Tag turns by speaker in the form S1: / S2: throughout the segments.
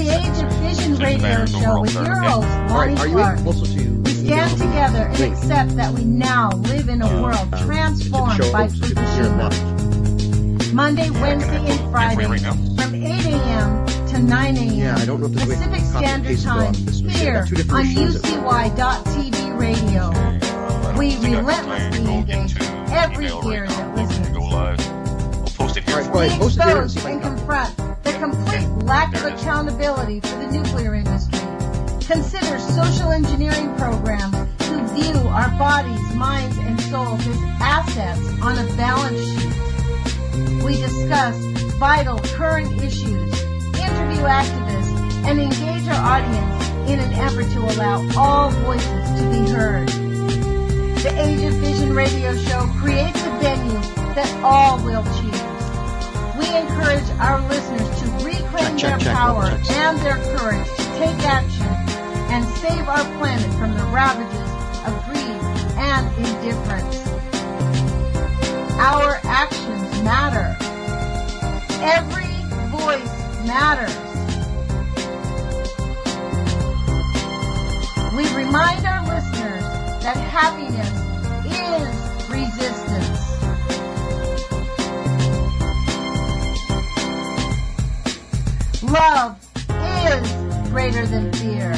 S1: the Age of Fission radio show with your host, Lonnie Clark. We stand together and accept that we now live in a world transformed by Fukushima. Monday, Wednesday, and Friday from 8 a.m. to 9 a.m. Pacific Standard Time here on UCY.TV radio. We relentlessly engage every ear that listens. We expose and confront the complete lack of accountability for the nuclear industry. Consider social engineering programs who view our bodies, minds, and souls as assets on a balance sheet. We discuss vital current issues, interview activists, and engage our audience in an effort to allow all voices to be heard. The Age of Fission radio show creates a venue that all will choose. We encourage our listeners to reclaim their power and their courage to take action and save our planet from the ravages of greed and indifference. Our actions matter. Every voice matters. We remind our listeners that happiness is resistance. Love is greater than fear.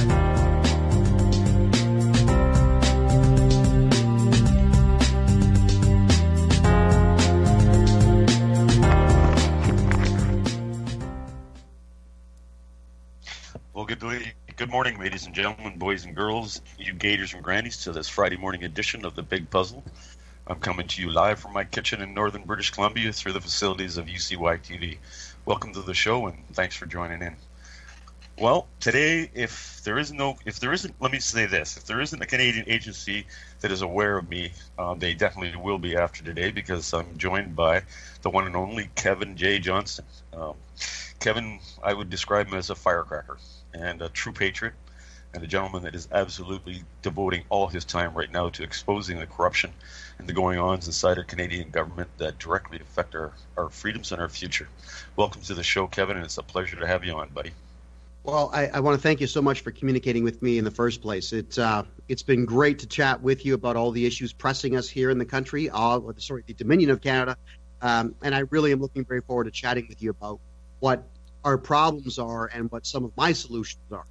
S2: Well, good morning, ladies and gentlemen, boys and girls, you gators and grannies, to this Friday morning edition of The Big Puzzle. I'm coming to you live from my kitchen in northern British Columbia through the facilities of UCY TV. Welcome to the show, and thanks for joining in. Well, today, if there isn't a Canadian agency that is aware of me, they definitely will be after today, because I'm joined by the one and only Kevin J. Johnston. Kevin, I would describe him as a firecracker and a true patriot, and a gentleman that is absolutely devoting all his time right now to exposing the corruption and the going-ons inside our Canadian government that directly affect our freedoms and our future. Welcome to the show, Kevin, and it's a pleasure to have you on, buddy.
S3: Well, I want to thank you so much for communicating with me in the first place. It's been great to chat with you about all the issues pressing us here in the country, the Dominion of Canada, and I really am looking very forward to chatting with you about what our problems are and what some of my solutions are.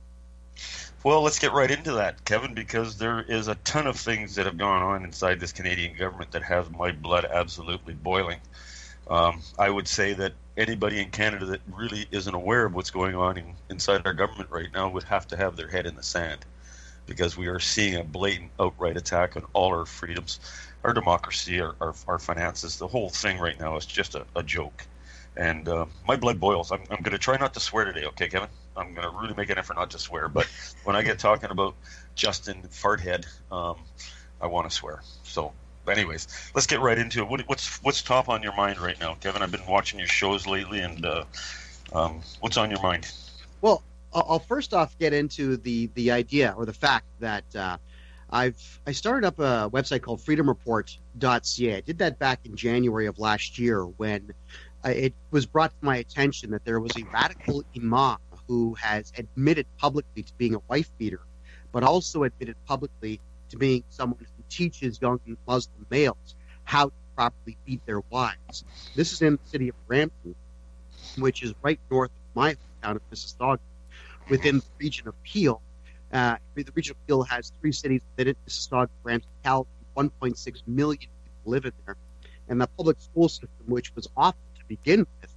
S2: Well, let's get right into that, Kevin, because there is a ton of things that have gone on inside this Canadian government that has my blood absolutely boiling. I would say that anybody in Canada that really isn't aware of what's going on inside our government right now would have to have their head in the sand, because we are seeing a blatant, outright attack on all our freedoms, our democracy, our finances. The whole thing right now is just a joke. And my blood boils. I'm going to try not to swear today, okay, Kevin? I'm going to really make an effort not to swear. But when I get talking about Justin Farthead, I want to swear. So, anyways, let's get right into it. What's top on your mind right now, Kevin? I've been watching your shows lately, and what's on your mind?
S3: Well, I'll first off get into the idea or the fact that I started up a website called freedomreport.ca. I did that back in January of last year when it was brought to my attention that there was a radical imam who has admitted publicly to being a wife beater, but also admitted publicly to being someone who teaches young Muslim males how to properly beat their wives. This is in the city of Brampton, which is right north of my hometown of Mississauga, within the region of Peel. The region of Peel has 3 cities within it: Mississauga, Brampton, Calgary. 1.6 million people live in there, and the public school system, which was awful to begin with,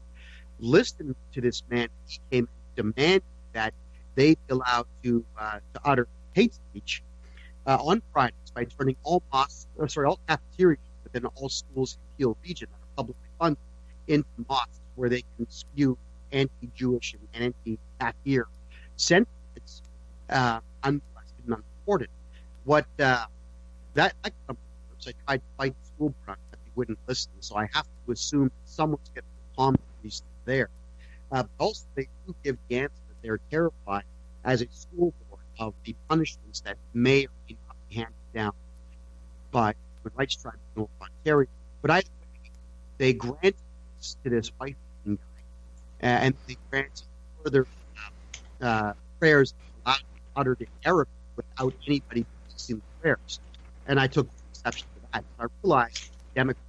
S3: listened to this man. He came demanding that they be allowed to utter hate speech on Fridays by turning all cafeterias within all schools in Peel region that are publicly funded into mosques where they can spew anti-Jewish and anti-Kafir sentiments unmolested and unreported. What that I tried to fight the school board, but they wouldn't listen. So I have to assume that someone's getting the palm trees there. But also, they do give the answer that they're terrified as a school board of the punishments that may or may not be handed down by the Human Rights Tribunal of Ontario. But either way, they granted this to this wife guy, and they granted further prayers uttered in Arabic without anybody seeing the prayers. And I took exception to that. I realized Democrats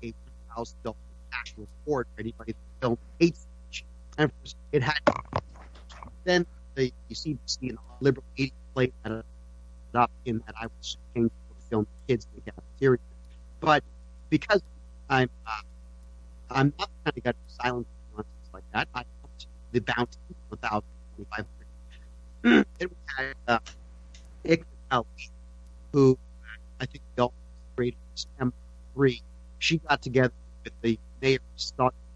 S3: a $1,000 cash reward for anybody that filmed hate speech. And of course, it had. Then you see the liberal media played that up in that I was changing to film kids in the cafeteria. But because I'm not the kind of guy to silence nonsense like that, I upped the bounty to $1,500. And we had Iqbal, who I think we all created M3. She got together with the mayor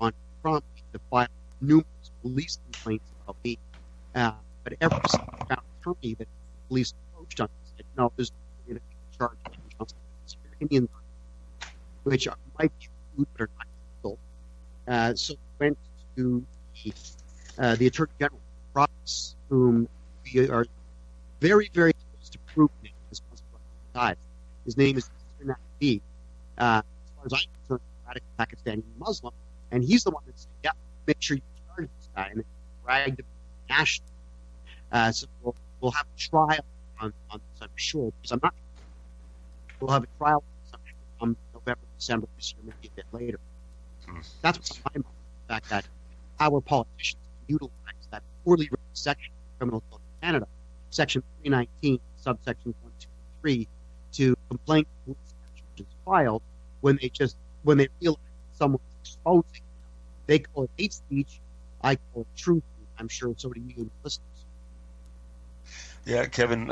S3: on Trump to file numerous police complaints about me. But every single found attorney that the police approached on said, no, there's no way to be charged with Johnston. Opinions, which might be rude but are not legal. So we went to the Attorney General, Roberts, whom we are very, very close to proving his side. His name is Mr. Naqvi. As far as I'm concerned, radical Pakistani Muslim, and he's the one that said, yeah, make sure you charge this guy, and then dragged him nationally. So we'll have a trial on this, I'm sure, because I'm not sure. We'll have a trial on November, December this year, maybe a bit later. That's what's on my mind, the fact that our politicians utilize that poorly written section of the Criminal Code of Canada, Section 319, subsections 1, 2, and 3, to complain to police charges filed when they realize someone's exposing them. They call it hate speech. I call it truth. I'm sure so do you listeners.
S2: Yeah, Kevin,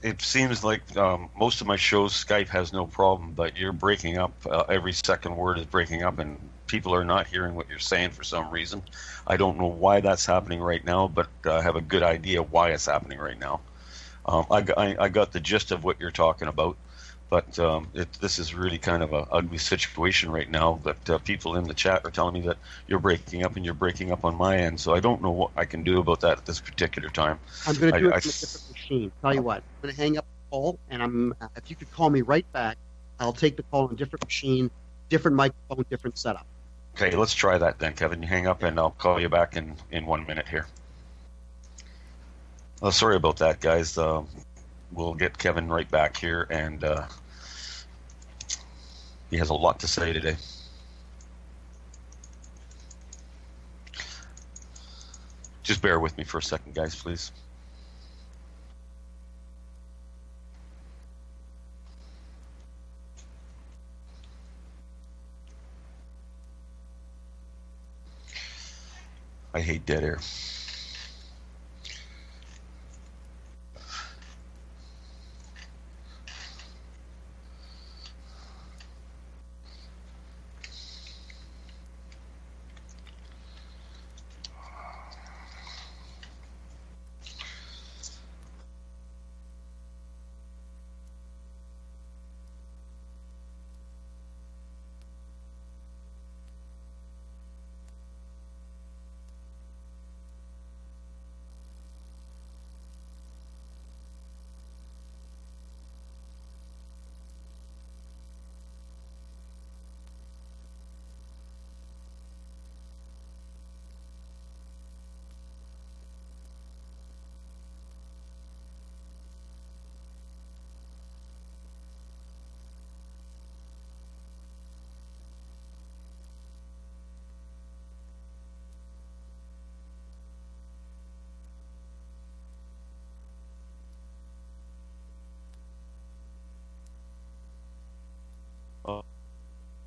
S2: it seems like most of my shows, Skype has no problem, but you're breaking up. Every second word is breaking up, and people are not hearing what you're saying for some reason. I don't know why that's happening right now, but I have a good idea why it's happening right now. I got the gist of what you're talking about, but this is really kind of an ugly situation right now that people in the chat are telling me that you're breaking up and you're breaking up on my end, so I don't know what I can do about that at this particular time.
S3: I'm going to do it from a different machine. Tell you what, I'm going to hang up the call, and if you could call me right back, I'll take the call on a different machine, different microphone, different setup.
S2: Okay, let's try that then, Kevin. You hang up, and I'll call you back in 1 minute here. Well, sorry about that, guys. We'll get Kevin right back here, and he has a lot to say today. Just bear with me for a second, guys, please. I hate dead air.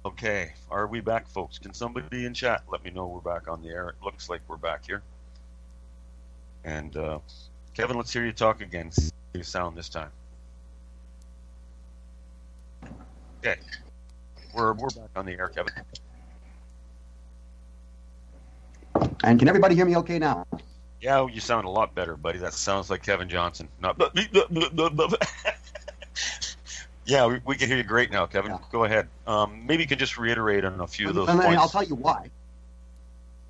S2: Okay, are we back, folks? Can somebody in chat let me know we're back on the air? It looks like we're back here. And Kevin, let's hear you talk again. See your sound this time. Okay, we're back on the air, Kevin.
S3: And can everybody hear me okay now?
S2: Yeah, you sound a lot better, buddy. That sounds like Kevin Johnston. Not. Yeah, we can hear you great now, Kevin. Yeah. Go ahead. Maybe you can just reiterate on a few of those points.
S3: I'll tell you why.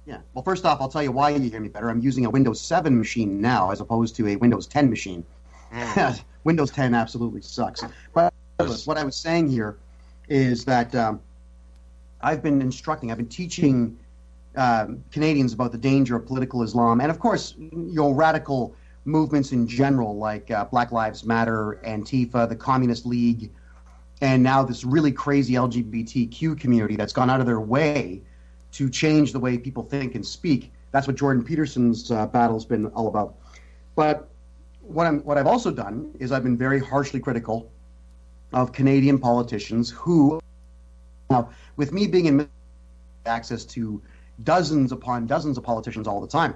S3: Yeah. Well, first off, I'll tell you why you hear me better. I'm using a Windows 7 machine now as opposed to a Windows 10 machine. Windows 10 absolutely sucks. But what I was saying here is that I've been teaching Canadians about the danger of political Islam, and of course, radical movements in general, like Black Lives Matter, Antifa, the Communist League, and now this really crazy LGBTQ community that's gone out of their way to change the way people think and speak. That's what Jordan Peterson's battle's been all about. But what I've also done is I've been very harshly critical of Canadian politicians who, now, with me being in access to dozens upon dozens of politicians all the time,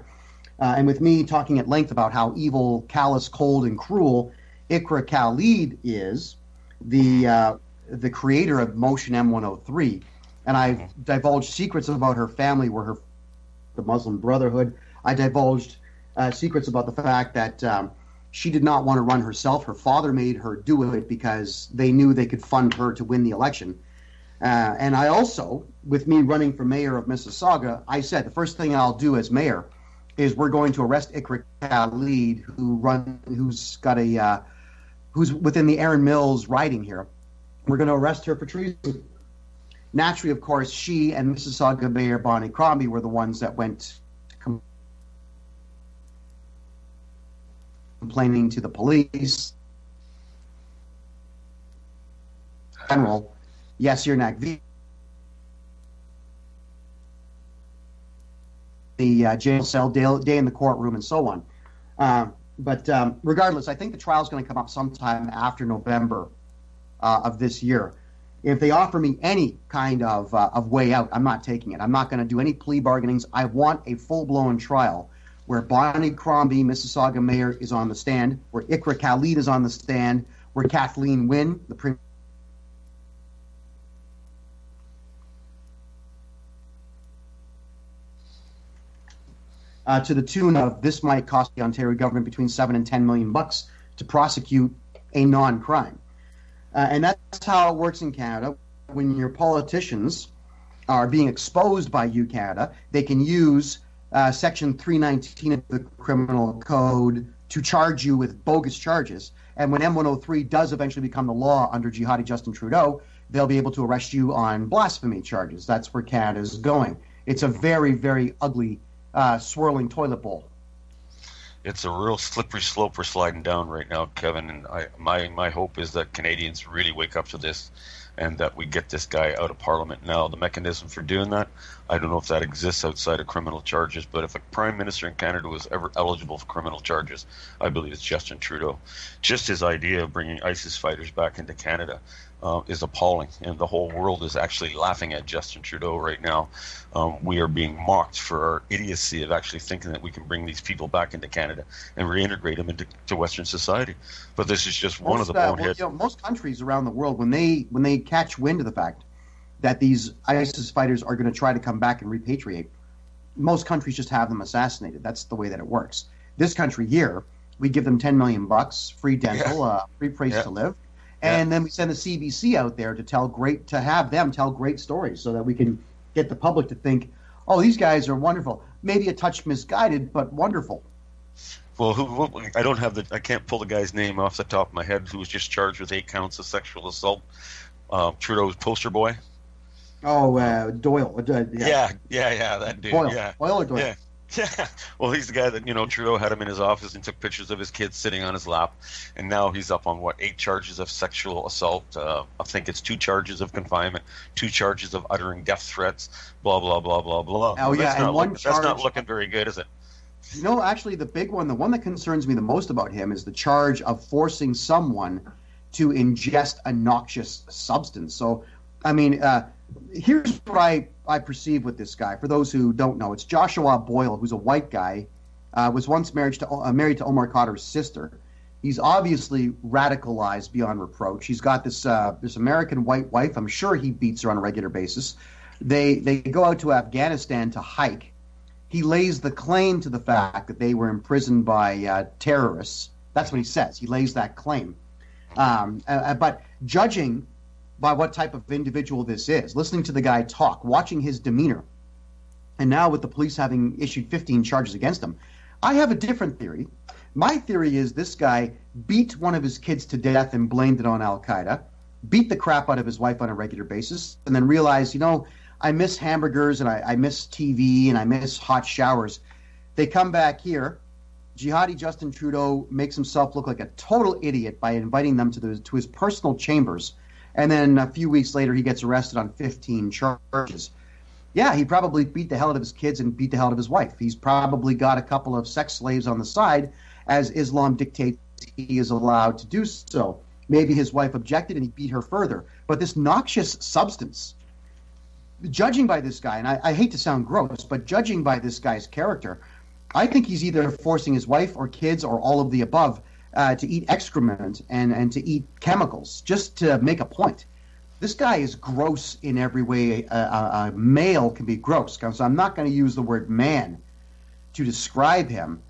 S3: and with me talking at length about how evil, callous, cold, and cruel Iqra Khalid is, the creator of Motion M103, and I've divulged secrets about her family, the Muslim Brotherhood. I divulged secrets about the fact that she did not want to run herself. Her father made her do it because they knew they could fund her to win the election. And I also, with me running for mayor of Mississauga, I said the first thing I'll do as mayor is we're going to arrest Iqra Khalid, who's within the Erin Mills riding here. We're going to arrest her for treason. Naturally, of course, she and Mississauga Mayor Bonnie Crombie were the ones that went complaining to the police. General, Yasir Naqvi, the jail cell, day in the courtroom, and so on. But regardless, I think the trial is going to come up sometime after November of this year. If they offer me any kind of way out, I'm not taking it. I'm not going to do any plea bargainings. I want a full-blown trial where Bonnie Crombie, Mississauga mayor, is on the stand, where Iqra Khalid is on the stand, where Kathleen Wynne, the premier, to the tune of this might cost the Ontario government between $7 and $10 million to prosecute a non-crime. And that's how it works in Canada. When your politicians are being exposed by you, Canada, they can use Section 319 of the Criminal Code to charge you with bogus charges. And when M103 does eventually become the law under jihadi Justin Trudeau, they'll be able to arrest you on blasphemy charges. That's where Canada's going. It's a very, very ugly, swirling toilet bowl.
S2: It's a real slippery slope we're sliding down right now, Kevin. And my hope is that Canadians really wake up to this and that we get this guy out of Parliament now. The mechanism for doing that, I don't know if that exists outside of criminal charges, but if a Prime Minister in Canada was ever eligible for criminal charges, I believe it's Justin Trudeau. Just his idea of bringing ISIS fighters back into Canada is appalling, and the whole world is actually laughing at Justin Trudeau right now. We are being mocked for our idiocy of actually thinking that we can bring these people back into Canada and reintegrate them into Western society. But this is just one of the boneheads.
S3: Most countries around the world, when they catch wind of the fact that these ISIS fighters are going to try to come back and repatriate, most countries just have them assassinated. That's the way that it works. This country here, we give them $10 million, free dental, free place to live. And then we send the CBC out there to have them tell great stories so that we can get the public to think, oh, these guys are wonderful. Maybe a touch misguided, but wonderful.
S2: Well, I can't pull the guy's name off the top of my head, who was just charged with 8 counts of sexual assault. Trudeau's poster boy.
S3: Oh, Doyle.
S2: Yeah, that dude.
S3: Doyle.
S2: Yeah.
S3: Doyle or Doyle?
S2: Yeah. Yeah, well, he's the guy that, Trudeau had him in his office and took pictures of his kids sitting on his lap, and now he's up on 8 charges of sexual assault. I think it's 2 charges of confinement, 2 charges of uttering death threats, blah blah blah blah blah.
S3: Oh yeah, and
S2: that's not looking very good, is it?
S3: Actually, the big one, the one that concerns me the most about him, is the charge of forcing someone to ingest a noxious substance. So, I mean, here's what I perceive with this guy. For those who don't know, it's Joshua Boyle, who's a white guy, was once married to Omar Khadr's sister. He's obviously radicalized beyond reproach. He's got this American white wife. I'm sure he beats her on a regular basis. They go out to Afghanistan to hike. He lays the claim to the fact that they were imprisoned by terrorists. That's what he says. He lays that claim. But judging by what type of individual this is, listening to the guy talk, watching his demeanor, and now with the police having issued 15 charges against him, I have a different theory. My theory is this guy beat one of his kids to death and blamed it on Al-Qaeda, beat the crap out of his wife on a regular basis, and then realized, I miss hamburgers and I miss TV and I miss hot showers. They come back here. Jihadi Justin Trudeau makes himself look like a total idiot by inviting them to his personal chambers. And then a few weeks later, he gets arrested on 15 charges. Yeah, he probably beat the hell out of his kids and beat the hell out of his wife. He's probably got a couple of sex slaves on the side. As Islam dictates, he is allowed to do so. Maybe his wife objected and he beat her further. But this noxious substance, judging by this guy, and I hate to sound gross, but judging by this guy's character, I think he's either forcing his wife or kids or all of the above to eat excrement and to eat chemicals just to make a point. This guy is gross in every way a male can be gross. So I'm not going to use the word man to describe him.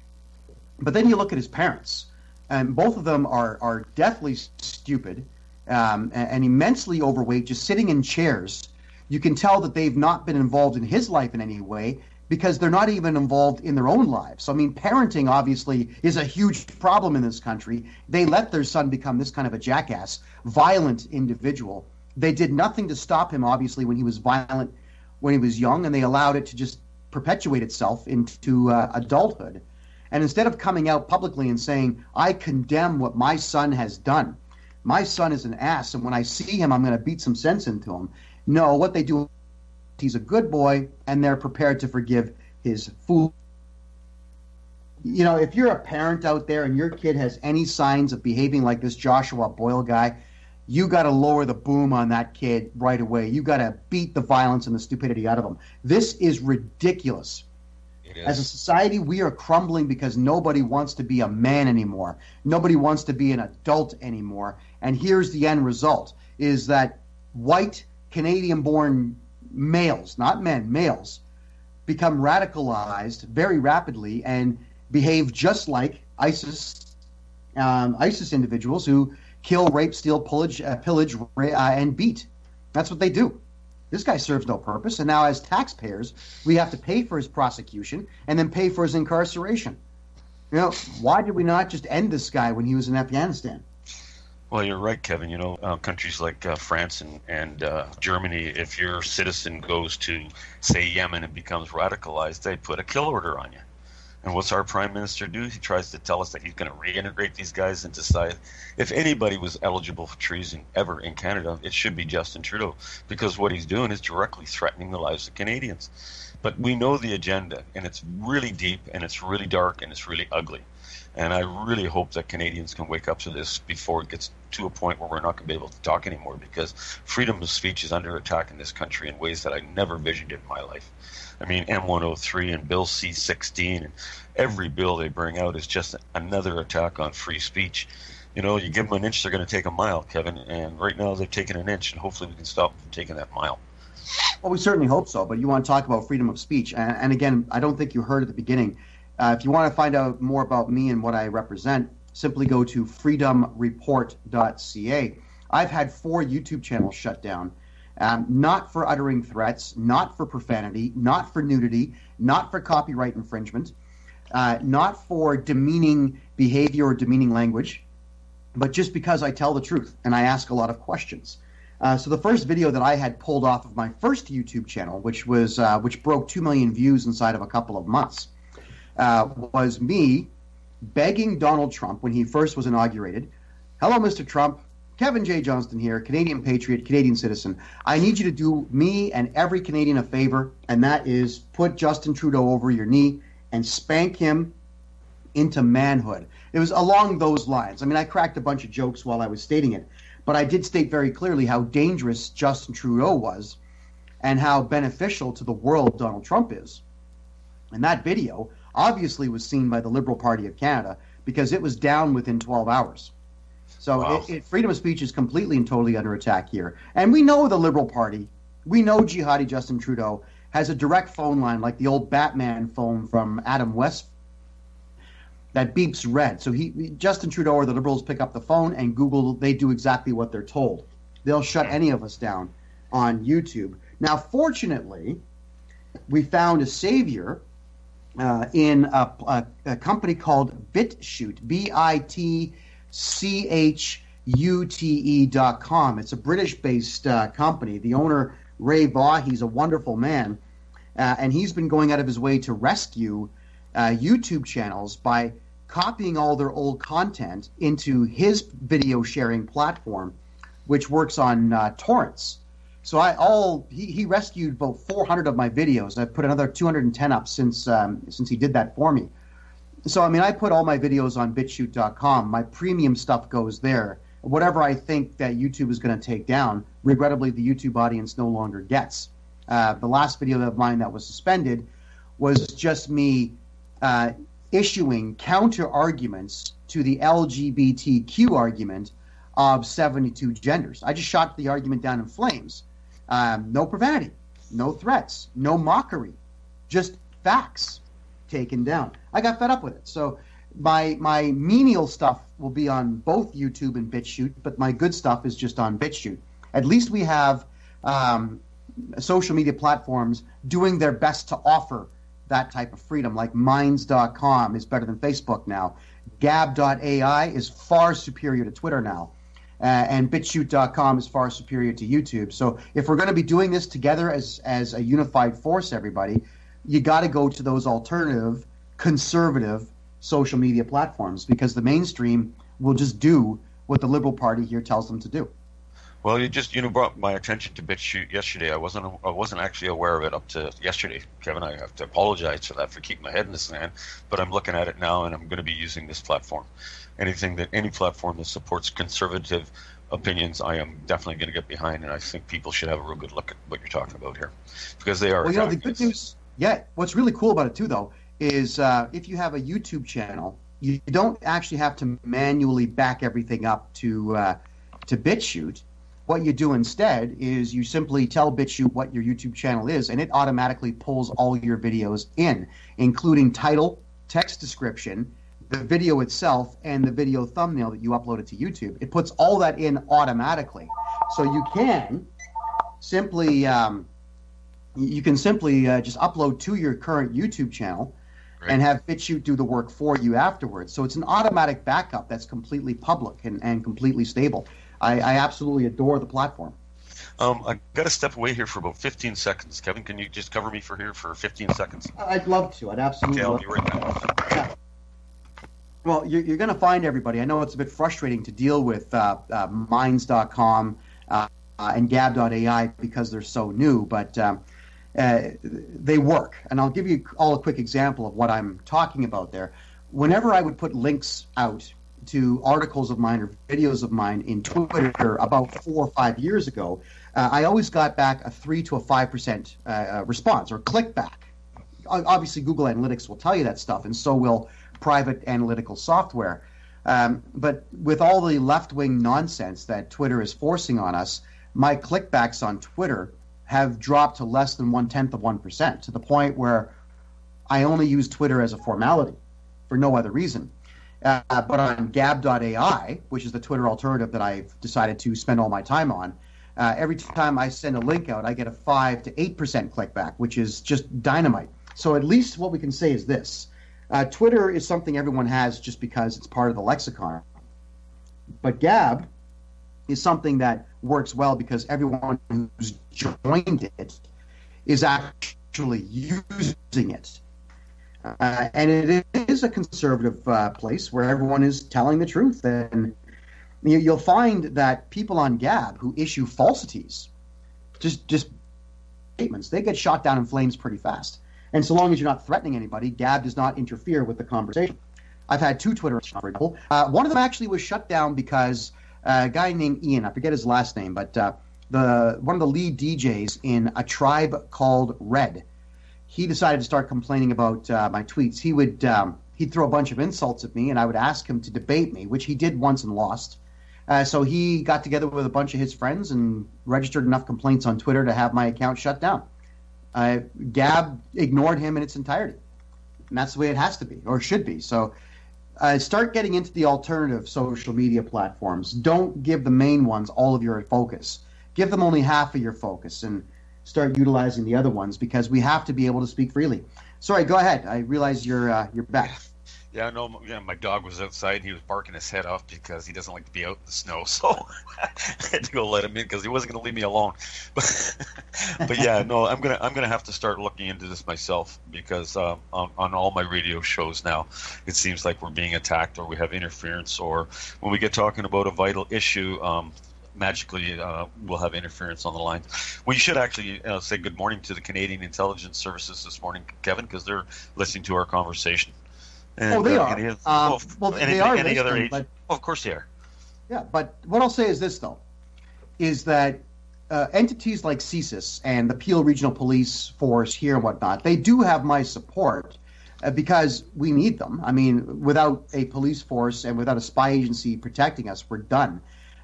S3: But then you look at his parents, and both of them are deathly stupid and immensely overweight, just sitting in chairs. You can tell that they've not been involved in his life in any way because they're not even involved in their own lives. So, I mean, parenting obviously is a huge problem in this country. They let their son become this kind of a jackass, violent individual. They did nothing to stop him, obviously, when he was violent, when he was young, and they allowed it to just perpetuate itself into adulthood. And instead of coming out publicly and saying, I condemn what my son has done, my son is an ass, and when I see him, I'm going to beat some sense into him. No, what they do, he's a good boy, and they're prepared to forgive his fool. You know, if you're a parent out there and your kid has any signs of behaving like this Joshua Boyle guy, you got to lower the boom on that kid right away. You got to beat the violence and the stupidity out of him. This is ridiculous. As a society, we are crumbling because nobody wants to be a man anymore. Nobody wants to be an adult anymore. And here's the end result, is that white Canadian-born males, not men, males, become radicalized very rapidly and behave just like ISIS individuals who kill, rape, steal, pillage, and beat. That's what they do. This guy serves no purpose, and now as taxpayers, we have to pay for his prosecution and then pay for his incarceration. You know, why did we not just end this guy when he was in Afghanistan?
S2: Well, you're right, Kevin. You know, countries like France and Germany, if your citizen goes to, say, Yemen and becomes radicalized, they put a kill order on you. And what's our prime minister do? He tries to tell us that he's going to reintegrate these guys into society. If anybody was eligible for treason ever in Canada, it should be Justin Trudeau, because what he's doing is directly threatening the lives of Canadians. But we know the agenda, and it's really deep, and it's really dark, and it's really ugly. And I really hope that Canadians can wake up to this before it gets to a point where we're not going to be able to talk anymore, because freedom of speech is under attack in this country in ways that I never envisioned in my life. I mean, M103 and Bill C-16 and every bill they bring out is just another attack on free speech. You know, you give them an inch, they're going to take a mile, Kevin, and right now they're taking an inch, and hopefully we can stop them from taking that mile.
S3: Well, we certainly hope so, but you want to talk about freedom of speech. And again, I don't think you heard at the beginning. If you want to find out more about me and what I represent, simply go to freedomreport.ca. I've had 4 YouTube channels shut down. Not for uttering threats, not for profanity, not for nudity, not for copyright infringement, not for demeaning behavior or demeaning language, but just because I tell the truth and I ask a lot of questions. So the first video that I had pulled off of my first YouTube channel, which broke 2 million views inside of a couple of months, was me begging Donald Trump when he first was inaugurated, "Hello, Mr. Trump. Kevin J. Johnston here, Canadian patriot, Canadian citizen. I need you to do me and every Canadian a favor, and that is put Justin Trudeau over your knee and spank him into manhood." It was along those lines. I mean, I cracked a bunch of jokes while I was stating it, but I did state very clearly how dangerous Justin Trudeau was and how beneficial to the world Donald Trump is. And that video obviously was seen by the Liberal Party of Canada because it was down within 12 hours. So wow. Freedom of speech is completely and totally under attack here. And we know the Liberal Party, we know jihadi Justin Trudeau has a direct phone line like the old Batman phone from Adam West that beeps red. So Justin Trudeau or the Liberals pick up the phone and Google, they do exactly what they're told. They'll shut any of us down on YouTube. Now, fortunately, we found a savior in a company called BitChute, BITCHUTE.com. It's a British-based company. The owner Ray Vaugh. He's a wonderful man, and he's been going out of his way to rescue YouTube channels by copying all their old content into his video sharing platform, which works on torrents. So he rescued about 400 of my videos. I put another 210 up since he did that for me. So I mean, I put all my videos on BitChute.com. My premium stuff goes there. Whatever I think that YouTube is going to take down, regrettably, the YouTube audience no longer gets. The last video of mine that was suspended was just me issuing counter arguments to the LGBTQ argument of 72 genders. I just shot the argument down in flames. No profanity, no threats, no mockery, just facts taken down. I got fed up with it. So my menial stuff will be on both YouTube and BitChute, but my good stuff is just on BitChute. At least we have social media platforms doing their best to offer that type of freedom, like Minds.com is better than Facebook now. Gab.ai is far superior to Twitter now. And BitChute.com is far superior to YouTube. So if we're going to be doing this together as a unified force, everybody, you got to go to those alternative, conservative social media platforms, because the mainstream will just do what the Liberal Party here tells them to do.
S2: Well, you brought my attention to BitChute yesterday. I wasn't actually aware of it up to yesterday, Kevin. I have to apologize for that, for keeping my head in the sand. But I'm looking at it now, and I'm going to be using this platform. Any platform that supports conservative opinions, I am definitely going to get behind, and I think people should have a real good look at what you're talking about here, because they are.
S3: Well, the good news. Yeah, what's really cool about it too, though, is if you have a YouTube channel, you don't actually have to manually back everything up to BitChute. What you do instead is you simply tell BitChute what your YouTube channel is, and it automatically pulls all your videos in, including title, text description, the video itself, and the video thumbnail that you uploaded to YouTube. It puts all that in automatically. So you can simply just upload to your current YouTube channel, right, and have BitChute do the work for you afterwards. So it's an automatic backup that's completely public and completely stable. I absolutely adore the platform.
S2: I got to step away here for about 15 seconds. Kevin, can you just cover me for 15 seconds?
S3: I'd love to. I'd absolutely
S2: love to. Okay, I'll be right back. Yeah.
S3: Well, you're going to find everybody. I know it's a bit frustrating to deal with Minds.com and Gab.ai because they're so new, but they work. And I'll give you all a quick example of what I'm talking about there. Whenever I would put links out to articles of mine or videos of mine in Twitter about 4 or 5 years ago, I always got back a 3 to 5% response or click back. Obviously, Google Analytics will tell you that stuff, and so will private analytical software. But with all the left-wing nonsense that Twitter is forcing on us, my clickbacks on Twitter have dropped to less than 0.1%, to the point where I only use Twitter as a formality for no other reason. But on Gab.ai, which is the Twitter alternative that I've decided to spend all my time on, every time I send a link out, I get a 5 to 8% clickback, which is just dynamite. So at least what we can say is this. Twitter is something everyone has just because it's part of the lexicon. But Gab is something that works well because everyone who's joined it is actually using it. And it is a conservative place where everyone is telling the truth. And you'll find that people on Gab who issue falsities, just statements, they get shot down in flames pretty fast. And so long as you're not threatening anybody, Gab does not interfere with the conversation. I've had 2 Twitter accounts, for example. One of them actually was shut down because a guy named Ian, I forget his last name, but one of the lead DJs in a tribe called Red, he decided to start complaining about my tweets. He'd throw a bunch of insults at me, and I would ask him to debate me, which he did once and lost. So he got together with a bunch of his friends and registered enough complaints on Twitter to have my account shut down. Gab ignored him in its entirety, and that's the way it has to be, or should be. So start getting into the alternative social media platforms. Don't give the main ones all of your focus. Give them only half of your focus, and start utilizing the other ones, because we have to be able to speak freely. Sorry, go ahead. I realize you're back.
S2: Yeah, no, yeah, my dog was outside. He was barking his head off because he doesn't like to be out in the snow. So I had to go let him in because he wasn't going to leave me alone. But yeah, no, I'm gonna have to start looking into this myself because on all my radio shows now, it seems like we're being attacked or we have interference, or when we get talking about a vital issue, magically we'll have interference on the line. We should actually say good morning to the Canadian Intelligence Services this morning, Kevin, because they're listening to our conversation. And,
S3: they are. They are
S2: any other age?
S3: But,
S2: of course they are.
S3: Yeah, but what I'll say is this, though, is that entities like CSIS and the Peel Regional Police Force here and whatnot, they do have my support because we need them. I mean, without a police force and without a spy agency protecting us, we're done.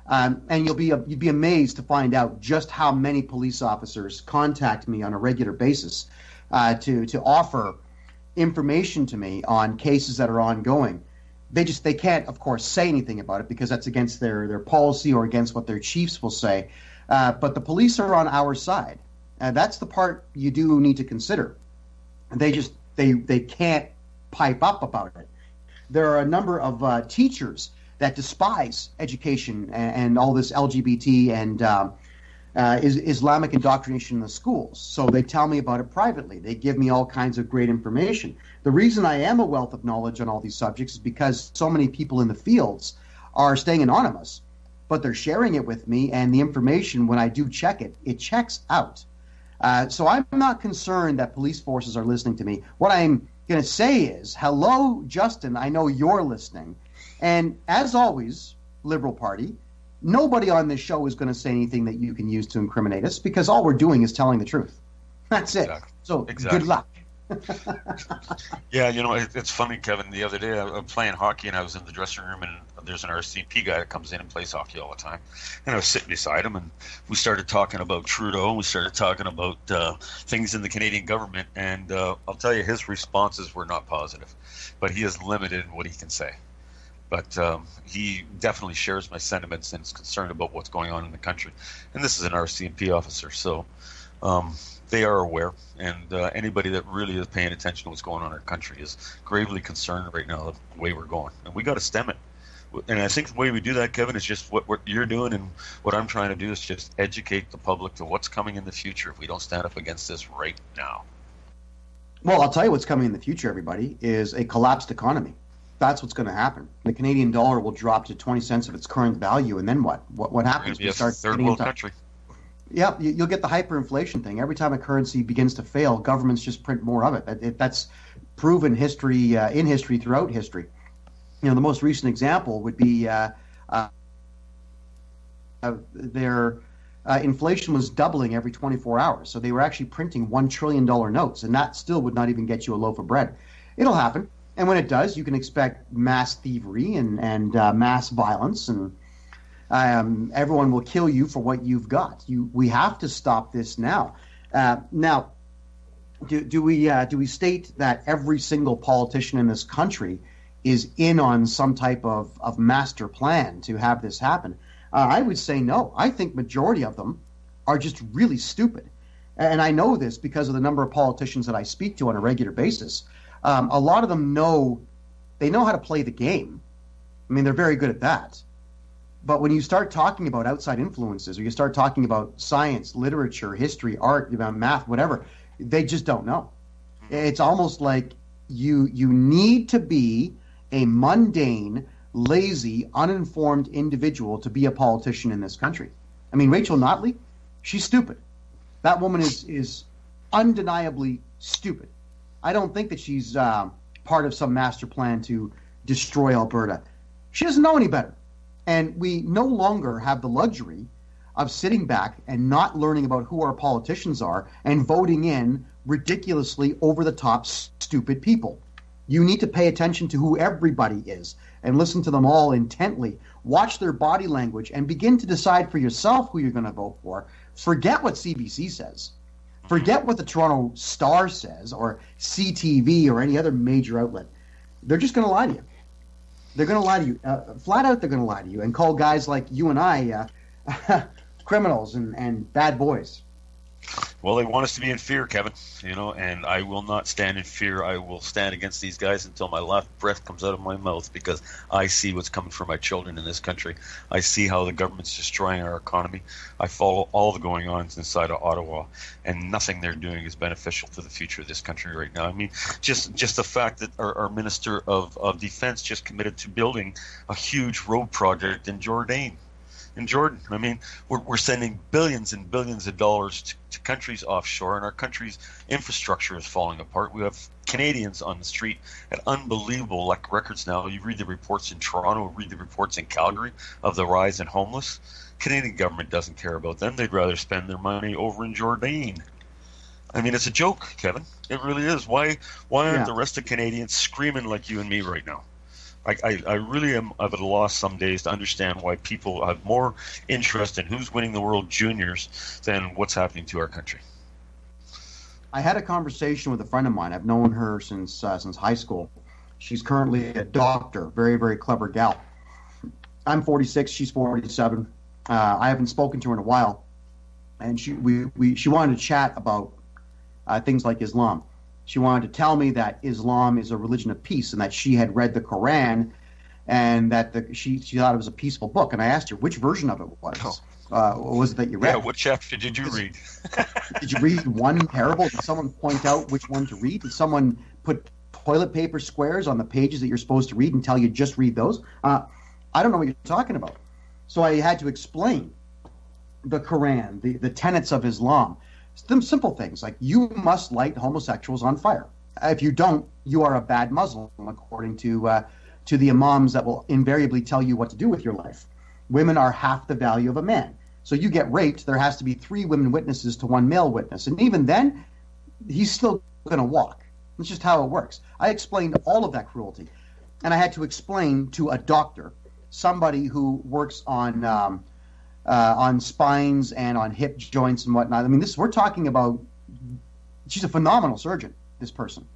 S3: And you'd be amazed to find out just how many police officers contact me on a regular basis to offer information to me on cases that are ongoing. They can't, of course, say anything about it because that's against their policy or against what their chiefs will say. But the police are on our side, and that's the part you do need to consider. They can't pipe up about it. There are a number of teachers that despise education and all this LGBT and Islamic indoctrination in the schools. So they tell me about it privately. They give me all kinds of great information. The reason I am a wealth of knowledge on all these subjects is because so many people in the fields are staying anonymous, but they're sharing it with me, and the information, when I do check it, it checks out. So I'm not concerned that police forces are listening to me. What I'm going to say is, hello, Justin, I know you're listening. And as always, Liberal Party, nobody on this show is going to say anything that you can use to incriminate us because all we're doing is telling the truth. That's it.
S2: Exactly.
S3: So
S2: exactly.
S3: Good luck.
S2: Yeah, it's funny, Kevin. The other day I was playing hockey and I was in the dressing room, and there's an RCP guy that comes in and plays hockey all the time. And I was sitting beside him, and we started talking about Trudeau, and we started talking about things in the Canadian government. And I'll tell you, his responses were not positive, but he is limited in what he can say. But he definitely shares my sentiments and is concerned about what's going on in the country. And this is an RCMP officer, so they are aware. And anybody that really is paying attention to what's going on in our country is gravely concerned right now the way we're going. And we got to stem it. And I think the way we do that, Kevin, is just what you're doing, and what I'm trying to do is just educate the public to what's coming in the future if we don't stand up against this right now.
S3: Well, I'll tell you what's coming in the future, everybody, is a collapsed economy. That's what's going to happen. The Canadian dollar will drop to 20 cents of its current value, and then what? What happens?
S2: We start third world country.
S3: Yeah, you'll get the hyperinflation thing. Every time a currency begins to fail, governments just print more of it. That's proven history in history throughout history. The most recent example would be their inflation was doubling every 24 hours. So they were actually printing $1 trillion notes, and that still would not even get you a loaf of bread. It'll happen. And when it does, you can expect mass thievery and mass violence, and everyone will kill you for what you've got. We have to stop this now. Now, do we state that every single politician in this country is in on some type of master plan to have this happen? I would say no. I think majority of them are just really stupid. And I know this because of the number of politicians that I speak to on a regular basis. A lot of them know how to play the game. I mean, they're very good at that. But when you start talking about outside influences, or you start talking about science, literature, history, art, math, whatever, they just don't know. It's almost like you need to be a mundane, lazy, uninformed individual to be a politician in this country. I mean, Rachel Notley, she's stupid. That woman is undeniably stupid. I don't think that she's part of some master plan to destroy Alberta. She doesn't know any better. And we no longer have the luxury of sitting back and not learning about who our politicians are and voting in ridiculously over-the-top stupid people. You need to pay attention to who everybody is and listen to them all intently. Watch their body language and begin to decide for yourself who you're going to vote for. Forget what CBC says. Forget what the Toronto Star says or CTV or any other major outlet. They're just going to lie to you. They're going to lie to you. Flat out, they're going to lie to you and call guys like you and I criminals and bad boys.
S2: Well, they want us to be in fear, Kevin, and I will not stand in fear. I will stand against these guys until my last breath comes out of my mouth, because I see what's coming for my children in this country. I see how the government's destroying our economy. I follow all the going-ons inside of Ottawa, and nothing they're doing is beneficial to the future of this country right now. I mean, just the fact that our Minister of Defense just committed to building a huge road project in Jordan. I mean, we're sending billions and billions of dollars to countries offshore, and our country's infrastructure is falling apart. We have Canadians on the street at unbelievable records now. You read the reports in Toronto, read the reports in Calgary of the rise in homeless. Canadian government doesn't care about them. They'd rather spend their money over in Jordan. I mean, it's a joke, Kevin. It really is. Why aren't the rest of Canadians screaming like you and me right now? I really am at a loss some days to understand why people have more interest in who's winning the World Juniors than what's happening to our country.
S3: I had a conversation with a friend of mine. I've known her since high school. She's currently a doctor, very, very clever gal. I'm 46, she's 47. I haven't spoken to her in a while, and she wanted to chat about things like Islam. She wanted to tell me that Islam is a religion of peace, and that she had read the Quran, and that she thought it was a peaceful book. And I asked her which version of it was. What was it that you read?
S2: Yeah, what chapter did you read?
S3: Did you read one parable? Did someone point out which one to read? Did someone put toilet paper squares on the pages that you're supposed to read and tell you just read those? I don't know what you're talking about. So I had to explain the Quran, the tenets of Islam. Some simple things like you must light homosexuals on fire. If you don't, you are a bad Muslim, according to the imams that will invariably tell you what to do with your life. Women are half the value of a man. So you get raped, there has to be 3 women witnesses to 1 male witness. And even then, he's still going to walk. That's just how it works. I explained all of that cruelty. And I had to explain to a doctor, somebody who works on spines and on hip joints and whatnot. I mean, we're talking about, she's a phenomenal surgeon, this person,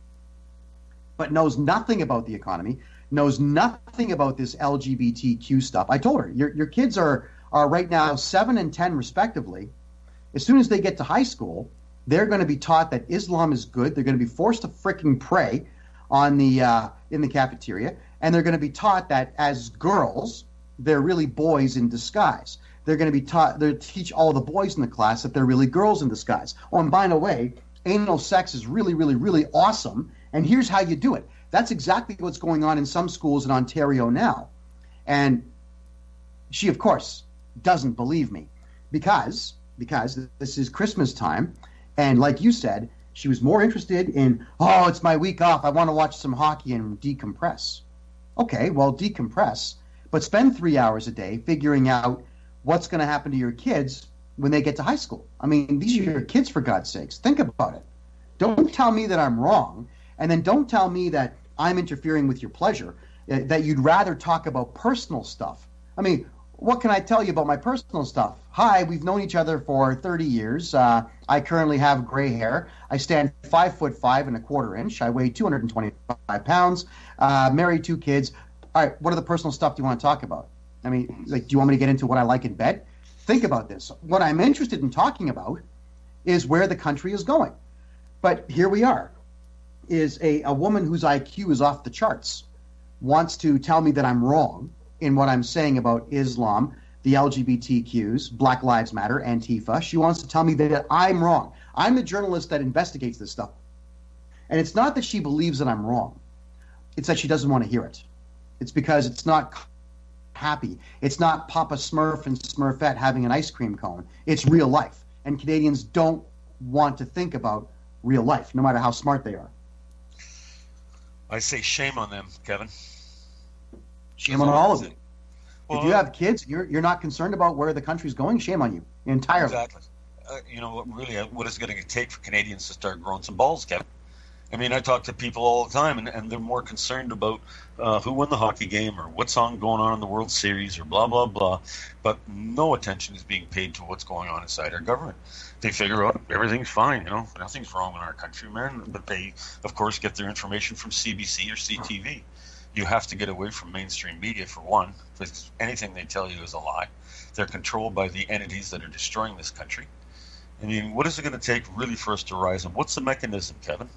S3: but knows nothing about the economy, knows nothing about this LGBTQ stuff. I told her, your kids are right now 7 and 10 respectively. As soon as they get to high school, they're going to be taught that Islam is good. They're going to be forced to freaking pray in the cafeteria, and they're going to be taught that as girls, they're really boys in disguise. They're going to be taught, they teach all the boys in the class that they're really girls in disguise. Oh, and by the way, anal sex is really, really, really awesome, and here's how you do it. That's exactly what's going on in some schools in Ontario now. And she, of course, doesn't believe me because this is Christmas time, and like you said, she was more interested in, oh, it's my week off, I want to watch some hockey and decompress. Okay, well, decompress, but spend 3 hours a day figuring out what's going to happen to your kids when they get to high school. I mean, these are your kids, for God's sakes. Think about it. Don't tell me that I'm wrong, and then don't tell me that I'm interfering with your pleasure, that you'd rather talk about personal stuff. I mean, what can I tell you about my personal stuff? Hi, we've known each other for 30 years. I currently have gray hair. I stand 5'5"1/4". I weigh 225 pounds. Married, 2 kids. All right, what other personal stuff do you want to talk about? I mean, like, do you want me to get into what I like in bed? Think about this. What I'm interested in talking about is where the country is going. But here we are, is a woman whose IQ is off the charts wants to tell me that I'm wrong in what I'm saying about Islam, the LGBTQs, Black Lives Matter, Antifa. She wants to tell me that I'm wrong. I'm the journalist that investigates this stuff. And it's not that she believes that I'm wrong. It's that she doesn't want to hear it. It's because it's not happy. It's not Papa Smurf and Smurfette having an ice cream cone. It's real life. And Canadians don't want to think about real life, no matter how smart they are.
S2: I say shame on them, Kevin.
S3: Shame on all of them. Well, if you have kids, you're not concerned about where the country's going, shame on you entirely.
S2: Exactly. What is it going to take for Canadians to start growing some balls, Kevin? I mean, I talk to people all the time, and they're more concerned about who won the hockey game or what's going on in the World Series or blah, blah, blah. But no attention is being paid to what's going on inside our government. They figure out everything's fine, nothing's wrong in our country, man. But they, of course, get their information from CBC or CTV. You have to get away from mainstream media, for one, because anything they tell you is a lie. They're controlled by the entities that are destroying this country. I mean, what is it going to take really for us to rise? And what's the mechanism, Kevin?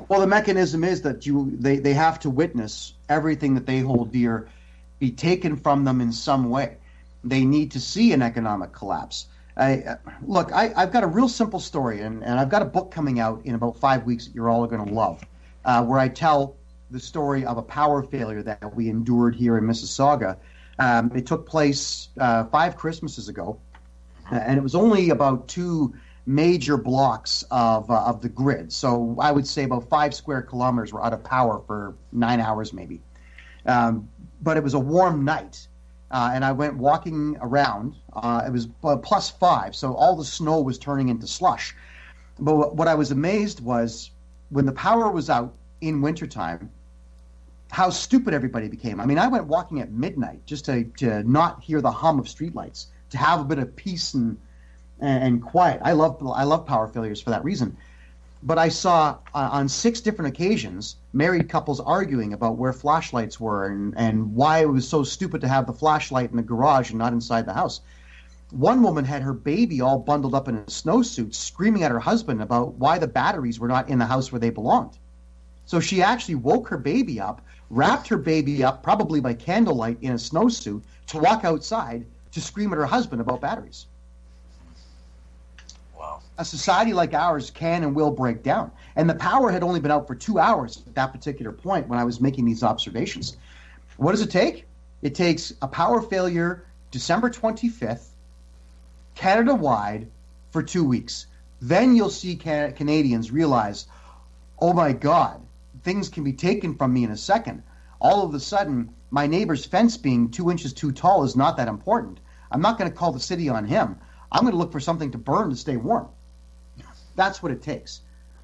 S3: Well, the mechanism is that they have to witness everything that they hold dear be taken from them in some way. They need to see an economic collapse. I've got a real simple story, and I've got a book coming out in about 5 weeks that you're all going to love, where I tell the story of a power failure that we endured here in Mississauga. It took place 5 Christmases ago, and it was only about 2 major blocks of the grid. So I would say about 5 square kilometers were out of power for 9 hours maybe. But it was a warm night, and I went walking around. It was +5, so all the snow was turning into slush. But what I was amazed was when the power was out in wintertime, how stupid everybody became. I mean, I went walking at midnight just to not hear the hum of streetlights, to have a bit of peace and quiet. I love power failures for that reason. But I saw on 6 different occasions married couples arguing about where flashlights were and why it was so stupid to have the flashlight in the garage and not inside the house. One woman had her baby all bundled up in a snowsuit, screaming at her husband about why the batteries were not in the house where they belonged. So she actually woke her baby up, wrapped her baby up, probably by candlelight in a snowsuit, to walk outside to scream at her husband about batteries.
S2: Wow.
S3: A society like ours can and will break down. And the power had only been out for 2 hours at that particular point when I was making these observations. What does it take? It takes a power failure December 25th, Canada-wide, for 2 weeks. Then you'll see Canadians realize, oh my God, things can be taken from me in a second. All of a sudden, my neighbor's fence being 2 inches too tall is not that important. I'm not going to call the city on him. I'm going to look for something to burn to stay warm. That's what it takes.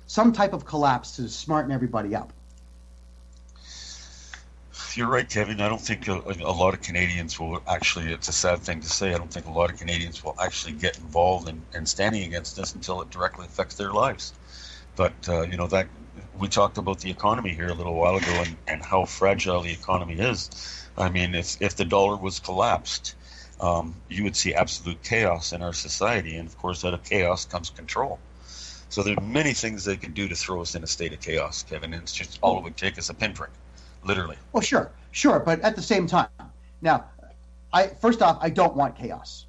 S3: Some type of collapse to smarten everybody up.
S2: You're right, Kevin. I don't think a lot of Canadians will actually, it's a sad thing to say, I don't think a lot of Canadians will actually get involved in standing against this until it directly affects their lives. But, that we talked about the economy here a little while ago and how fragile the economy is. I mean, if the dollar was collapsed, you would see absolute chaos in our society. And, of course, out of chaos comes control. So there are many things they can do to throw us in a state of chaos, Kevin. And it's just all it would take is a pinprick, literally.
S3: Well, sure. But at the same time, now, first off, I don't want chaos.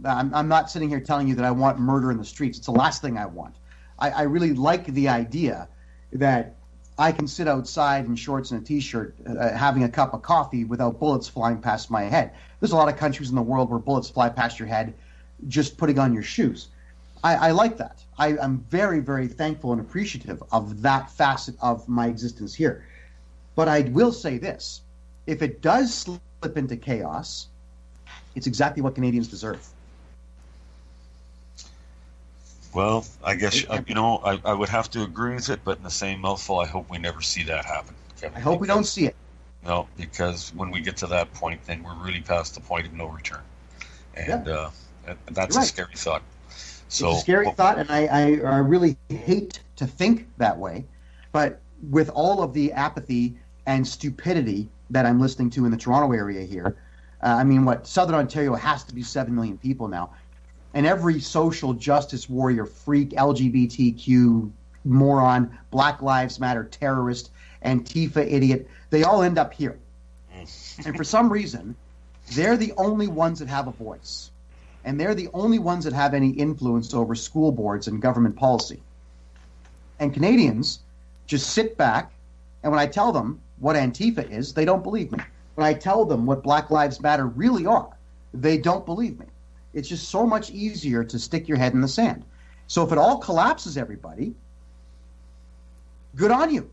S3: I'm not sitting here telling you that I want murder in the streets. It's the last thing I want. I really like the idea that I can sit outside in shorts and a T-shirt having a cup of coffee without bullets flying past my head. There's a lot of countries in the world where bullets fly past your head just putting on your shoes. I like that. I'm very, very thankful and appreciative of that facet of my existence here. But I will say this. If it does slip into chaos, it's exactly what Canadians deserve.
S2: Well, I guess, I would have to agree with it, but in the same mouthful, I hope we never see that happen, Kevin.
S3: I hope we don't see it.
S2: No, because when we get to that point, then we're really past the point of no return. And that's a scary thought. So,
S3: it's a scary thought, and I really hate to think that way. But with all of the apathy and stupidity that I'm listening to in the Toronto area here, Southern Ontario has to be 7 million people now. And every social justice warrior, freak, LGBTQ moron, Black Lives Matter terrorist, Antifa idiot, they all end up here. And for some reason, they're the only ones that have a voice. And they're the only ones that have any influence over school boards and government policy. And Canadians just sit back, and when I tell them what Antifa is, they don't believe me. When I tell them what Black Lives Matter really are, they don't believe me. It's just so much easier to stick your head in the sand. So if it all collapses, everybody, good on you.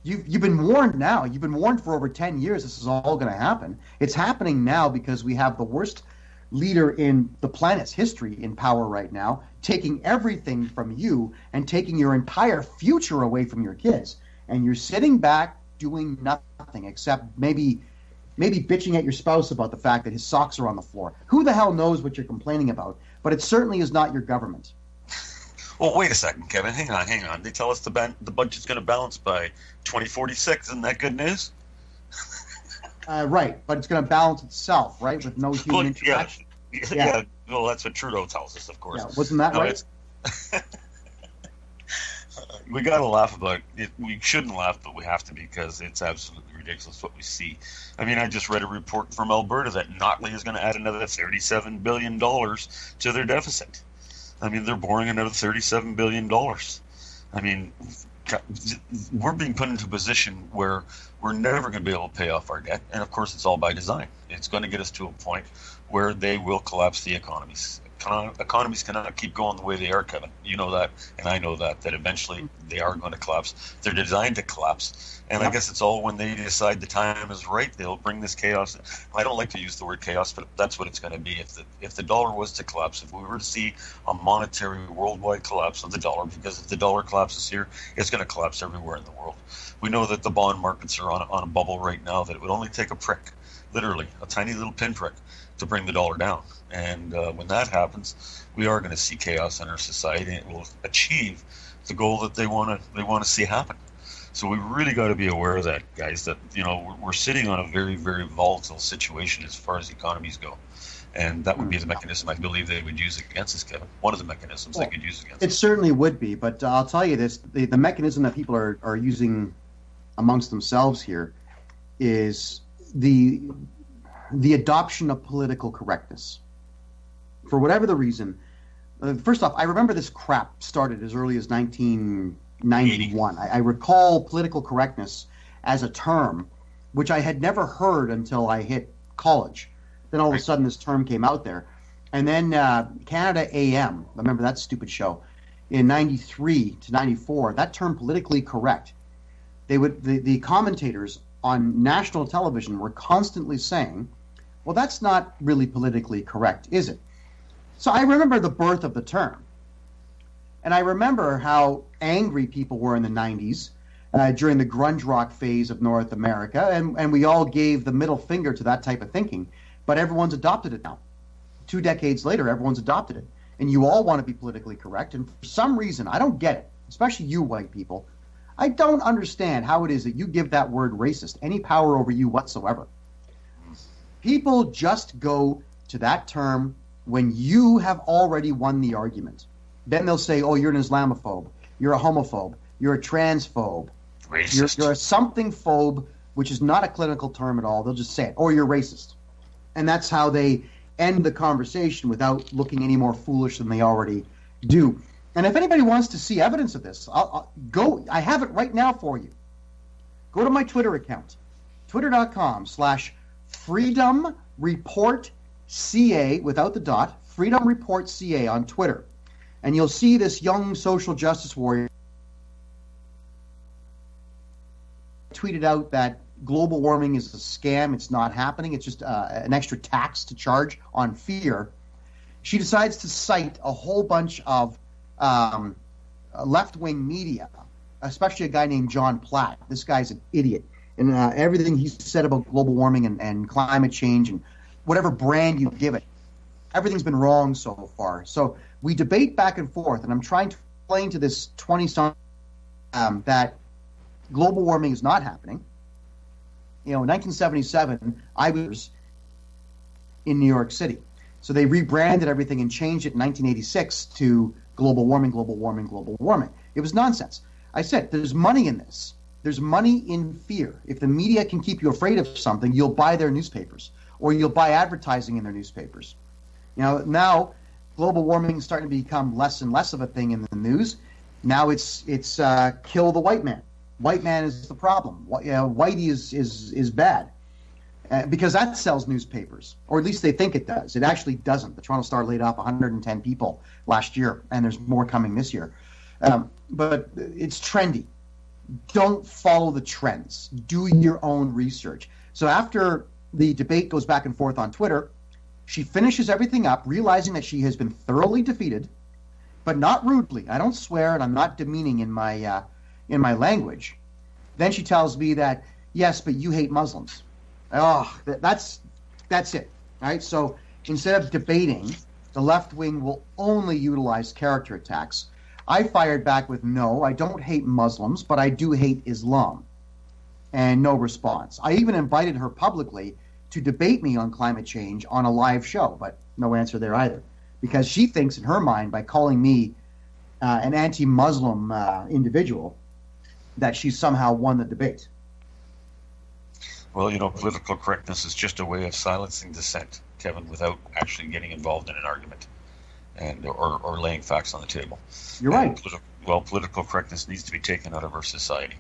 S3: You've been warned now. You've been warned for over 10 years this is all going to happen. It's happening now because we have the worst leader in the planet's history in power right now, taking everything from you and taking your entire future away from your kids. And you're sitting back doing nothing except maybe bitching at your spouse about the fact that his socks are on the floor. Who the hell knows what you're complaining about? But it certainly is not your government.
S2: Well, wait a second, Kevin. Hang on. They tell us the budget's going to balance by 2046. Isn't that good news?
S3: Right, but it's going to balance itself, right, with no human interaction.
S2: Yeah. Well, that's what Trudeau tells us, of course.
S3: Yeah, wasn't that right?
S2: We got to laugh about it. We shouldn't laugh, but we have to because it's absolutely ridiculous what we see. I mean, I just read a report from Alberta that Notley is going to add another $37 billion to their deficit. I mean, they're borrowing another $37 billion. I mean, we're being put into a position where we're never going to be able to pay off our debt. And, of course, it's all by design. It's going to get us to a point where they will collapse the economies. Economies cannot keep going the way they are, Kevin. You know that, and I know that eventually they are going to collapse. They're designed to collapse. And I guess it's all when they decide the time is right, they'll bring this chaos. I don't like to use the word chaos, but that's what it's going to be. If the dollar was to collapse, if we were to see a monetary worldwide collapse of the dollar, because if the dollar collapses here, it's going to collapse everywhere in the world. We know that the bond markets are on a bubble right now, that it would only take a prick, literally, a tiny little pinprick, to bring the dollar down. And when that happens, we are going to see chaos in our society, and it will achieve the goal that they want to see happen. So we really got to be aware of that, guys, that, you know, we're sitting on a very, very volatile situation as far as economies go. And that would be the mechanism I believe they would use against us, Kevin. One of the mechanisms they could use against us.
S3: It certainly would be, but I'll tell you this, the mechanism that people are using amongst themselves here is the adoption of political correctness. For whatever the reason, first off, I remember this crap started as early as 1991. I recall political correctness as a term, which I had never heard until I hit college. Then all of a sudden this term came out there. And then Canada AM, remember that stupid show, in 93 to 94, that term politically correct, the commentators on national television were constantly saying, well, that's not really politically correct, is it? So I remember the birth of the term. And I remember how angry people were in the 90s during the grunge rock phase of North America, and we all gave the middle finger to that type of thinking. But everyone's adopted it now. 2 decades later, everyone's adopted it. And you all want to be politically correct. And for some reason, I don't get it, especially you white people. I don't understand how it is that you give that word racist any power over you whatsoever. People just go to that term when you have already won the argument. Then they'll say, oh, you're an Islamophobe, you're a homophobe, you're a transphobe,
S2: racist.
S3: You're a something phobe, which is not a clinical term at all. They'll just say it, or you're racist. And that's how they end the conversation without looking any more foolish than they already do. And if anybody wants to see evidence of this, I'll go. I have it right now for you. Go to my Twitter account, twitter.com/Freedom Report CA without the dot, Freedom Report CA on Twitter. And you'll see this young social justice warrior tweeted out that global warming is a scam. It's not happening. It's just an extra tax to charge on fear. She decides to cite a whole bunch of left-wing media, especially a guy named John Platt. This guy's an idiot. And everything he's said about global warming and climate change and whatever brand you give it, everything's been wrong so far. So we debate back and forth, and I'm trying to explain to this 20-something that global warming is not happening. You know, in 1977, I was in New York City. So they rebranded everything and changed it in 1986 to global warming, global warming, global warming. It was nonsense. I said, there's money in this. There's money in fear. If the media can keep you afraid of something, you'll buy their newspapers, or you'll buy advertising in their newspapers. You know, now global warming is starting to become less and less of a thing in the news. Now it's kill the white man. White man is the problem. Whitey is bad because that sells newspapers, or at least they think it does. It actually doesn't. The Toronto Star laid off 110 people last year, and there's more coming this year. But it's trendy. Don't follow the trends. Do your own research. So after the debate goes back and forth on Twitter, she finishes everything up, realizing that she has been thoroughly defeated, but not rudely. I don't swear, and I'm not demeaning in my language. Then she tells me that, yes, but you hate Muslims. Oh, that's it. All right. So instead of debating, the left wing will only utilize character attacks. I fired back with, no, I don't hate Muslims, but I do hate Islam. And no response. I even invited her publicly to debate me on climate change on a live show, but no answer there either.
S4: because she thinks in her mind, by calling me an anti-Muslim individual, that she's somehow won the debate.
S2: Well, political correctness is just a way of silencing dissent, Kevin, without actually getting involved in an argument and or laying facts on the table.
S4: You're right.
S2: Political correctness needs to be taken out of our society.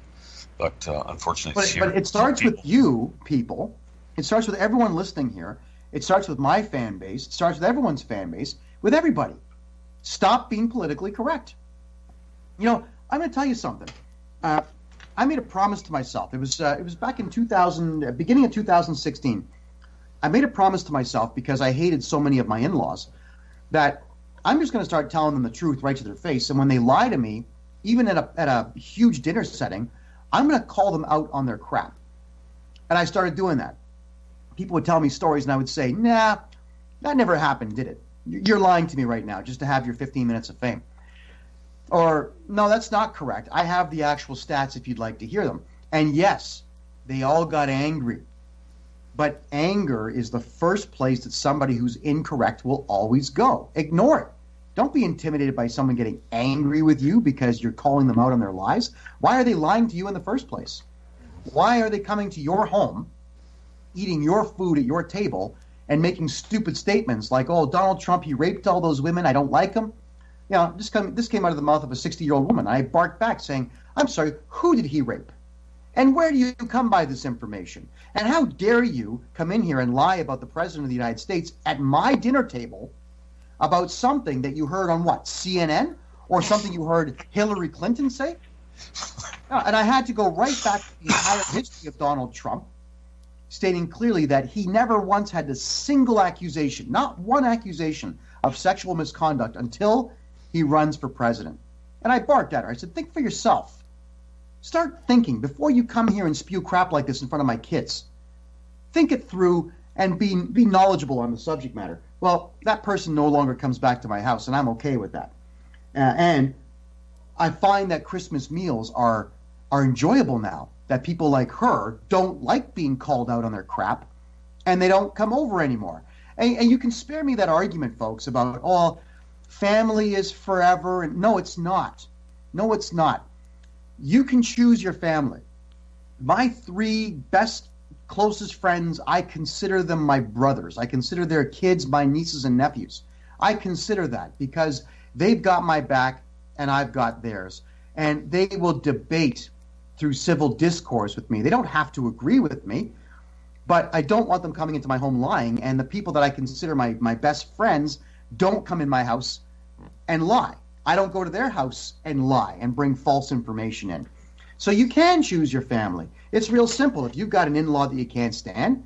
S2: But unfortunately,
S4: but it starts with you people. It starts with everyone listening here. It starts with my fan base. It starts with everyone's fan base, with everybody. Stop being politically correct. I'm going to tell you something. I made a promise to myself. It was back in beginning of 2016. I made a promise to myself, because I hated so many of my in-laws, that I'm just going to start telling them the truth right to their face. And when they lie to me, even at a huge dinner setting, I'm going to call them out on their crap. And I started doing that. People would tell me stories, and I would say, nah, that never happened, did it? You're lying to me right now just to have your 15 minutes of fame. Or, no, that's not correct. I have the actual stats if you'd like to hear them. And yes, they all got angry. But anger is the first place that somebody who's incorrect will always go. Ignore it. Don't be intimidated by someone getting angry with you because you're calling them out on their lies. Why are they lying to you in the first place? Why are they coming to your home, eating your food at your table, and making stupid statements like, oh, Donald Trump, he raped all those women, I don't like him? This came out of the mouth of a 60-year-old woman. I barked back saying, I'm sorry, who did he rape? And where do you come by this information? And how dare you come in here and lie about the President of the United States at my dinner table about something that you heard on what, CNN? Or something you heard Hillary Clinton say? And I had to go right back to the entire history of Donald Trump, stating clearly that he never once had a single accusation, not one accusation of sexual misconduct until he runs for president. And I barked at her. I said, think for yourself. Start thinking before you come here and spew crap like this in front of my kids. Think it through and be knowledgeable on the subject matter. Well, that person no longer comes back to my house, and I'm okay with that. And I find that Christmas meals are enjoyable now, that people like her don't like being called out on their crap, and they don't come over anymore. And you can spare me that argument, folks, about, oh, family is forever. And no, it's not. No, it's not. You can choose your family. My three best, closest friends, I consider them my brothers. I consider their kids my nieces and nephews. I consider that because they've got my back and I've got theirs. And they will debate through civil discourse with me. They don't have to agree with me, but I don't want them coming into my home lying. And the people that I consider my best friends don't come in my house and lie. I don't go to their house and lie and bring false information in. So you can choose your family. It's real simple. If you've got an in-law that you can't stand,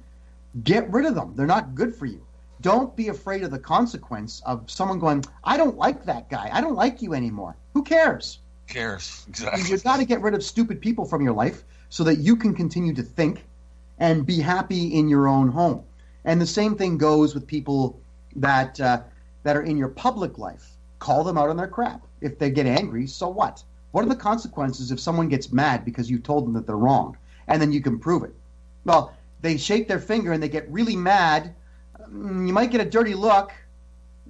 S4: get rid of them. They're not good for you. Don't be afraid of the consequence of someone going, I don't like that guy. I don't like you anymore. Who cares?
S2: Cares. Exactly.
S4: You've got to get rid of stupid people from your life so that you can continue to think and be happy in your own home. And the same thing goes with people that are in your public life. Call them out on their crap. If they get angry, so what? What are the consequences if someone gets mad because you told them that they're wrong and then you can prove it? Well, they shake their finger and they get really mad. You might get a dirty look.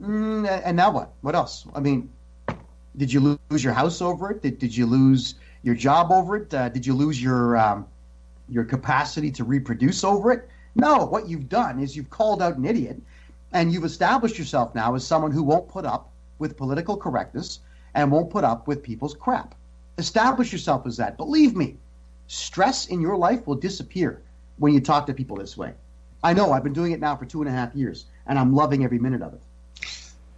S4: And now what? What else? I mean, did you lose your house over it? Did you lose your job over it? Did you lose your capacity to reproduce over it? No, what you've done is you've called out an idiot and you've established yourself now as someone who won't put up with political correctness and won't put up with people's crap. Establish yourself as that. Believe me, stress in your life will disappear when you talk to people this way. I know, I've been doing it now for 2.5 years, and I'm loving every minute of it.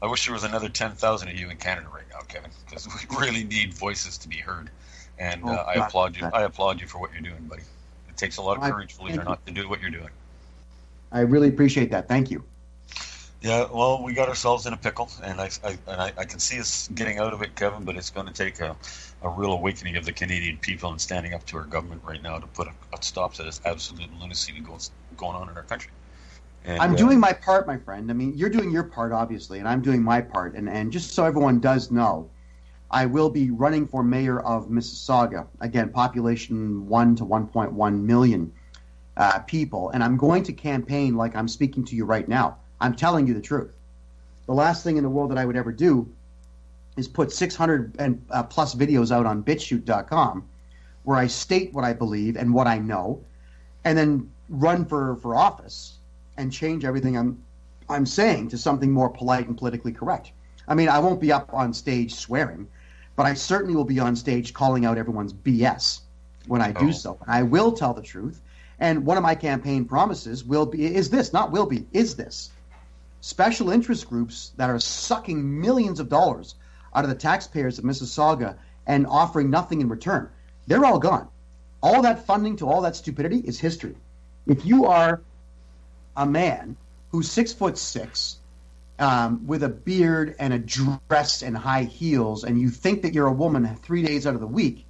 S2: I wish there was another 10,000 of you in Canada right now, Kevin, because we really need voices to be heard. And I applaud you. I applaud you for what you're doing, buddy. It takes a lot of courage, believe it or not, to do what you're doing. I
S4: really appreciate that. Thank you.
S2: Yeah, well, we got ourselves in a pickle, and I can see us getting out of it, Kevin, but it's going to take a real awakening of the Canadian people and standing up to our government right now to put a stop to this absolute lunacy going on in our country. And,
S4: I'm doing my part, my friend. I mean, you're doing your part, obviously, and I'm doing my part. And just so everyone does know, I will be running for mayor of Mississauga. Again, population 1 to 1.1 million people. And I'm going to campaign like I'm speaking to you right now. I'm telling you the truth. the last thing in the world that I would ever do is put 600 and plus videos out on BitChute.com where I state what I believe and what I know, and then run for office and change everything I'm saying to something more polite and politically correct. I mean, I won't be up on stage swearing, but I certainly will be on stage calling out everyone's BS when I do so. And I will tell the truth. And one of my campaign promises is this. Special interest groups that are sucking millions of dollars out of the taxpayers of Mississauga and offering nothing in return, they're all gone. All that funding to all that stupidity is history. If you are a man who's 6'6", with a beard and a dress and high heels, and you think that you're a woman 3 days out of the week,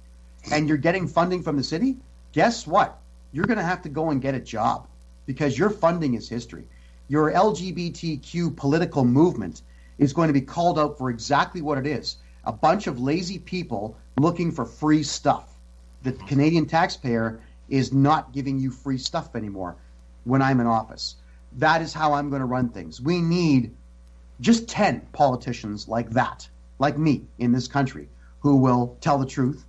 S4: and you're getting funding from the city, guess what? You're going to have to go and get a job because your funding is history. Your LGBTQ political movement is going to be called out for exactly what it is, a bunch of lazy people looking for free stuff. The Canadian taxpayer is not giving you free stuff anymore when I'm in office. That is how I'm going to run things. We need just 10 politicians like that, like me in this country, who will tell the truth